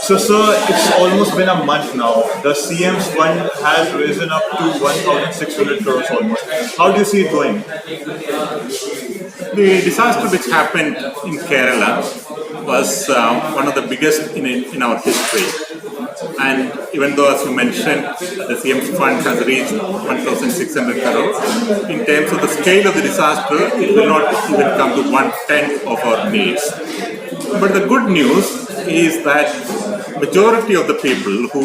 So, sir, it's almost been a month now. The CM's fund has risen up to 1,600 crores almost. How do you see it going? The disaster which happened in Kerala was one of the biggest in our history. And even though, as you mentioned, the CM's fund has reached 1,600 crores, in terms of the scale of the disaster, it will not even come to 1/10 of our needs. But the good news is that majority of the people who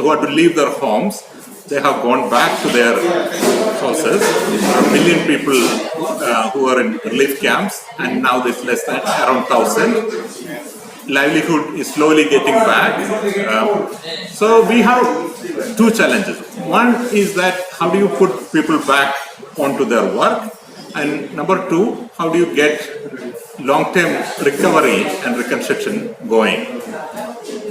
had to leave their homes, they have gone back to their houses. There are a million people who are in relief camps, and now there's less than around 1,000. Livelihood is slowly getting back. So we have two challenges. One is that how do you put people back onto their work, and number two, how do you get long-term recovery and reconstruction going.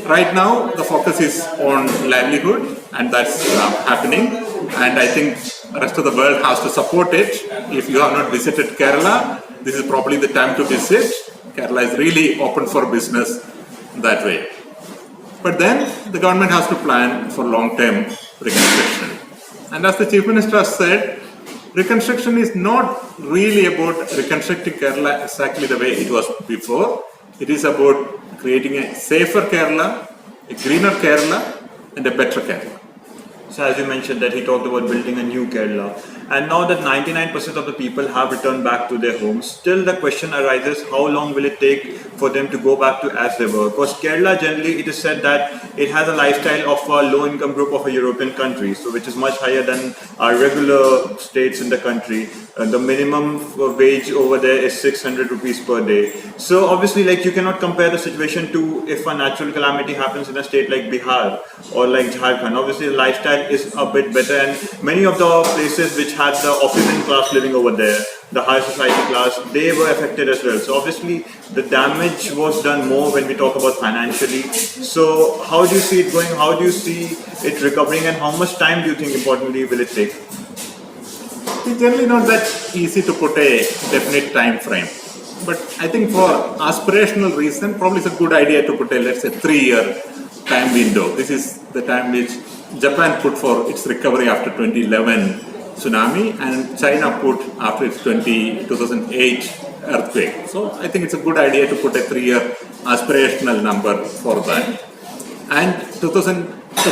Right now, the focus is on livelihood, and that's happening. And I think the rest of the world has to support it. If you have not visited Kerala, this is probably the time to visit. Kerala is really open for business that way. But then the government has to plan for long-term reconstruction. And as the Chief Minister has said, reconstruction is not really about reconstructing Kerala exactly the way it was before. It is about creating a safer Kerala, a greener Kerala, and a better Kerala. So as you mentioned that he talked about building a new Kerala, and now that 99% of the people have returned back to their homes, still the question arises, how long will it take for them to go back to as they were? Because Kerala generally, it is said that it has a lifestyle of a low income group of a European country, so which is much higher than our regular states in the country. The minimum wage over there is 600 rupees per day. So obviously, like, you cannot compare the situation to if a natural calamity happens in a state like Bihar or like Jharkhand. Obviously, the lifestyle is a bit better, and many of the places which had the opulent class living over there, the high society class, they were affected as well. So obviously, the damage was done more when we talk about financially. So how do you see it going? How do you see it recovering, and how much time do you think, importantly, will it take? It's generally not that easy to put a definite time frame. But I think for aspirational reason, probably it's a good idea to put a, let's say, 3-year time window. This is the time which Japan put for its recovery after 2011 tsunami, and China put after its 2008 earthquake. So I think it's a good idea to put a 3-year aspirational number for that. And the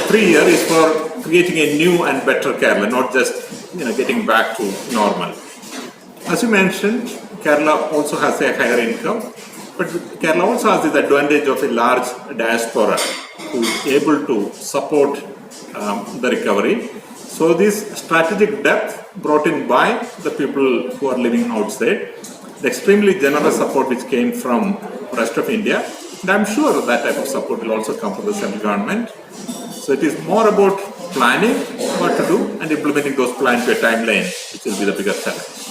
3 year is for creating a new and better Kerala, not just getting back to normal. As you mentioned, Kerala also has a higher income, but Kerala also has the advantage of a large diaspora who is able to support the recovery. So this strategic depth brought in by the people who are living outside, the extremely generous support which came from the rest of India, and I'm sure that type of support will also come from the central government. So it is more about planning what to do and implementing those plans to a timeline, which will be the biggest challenge.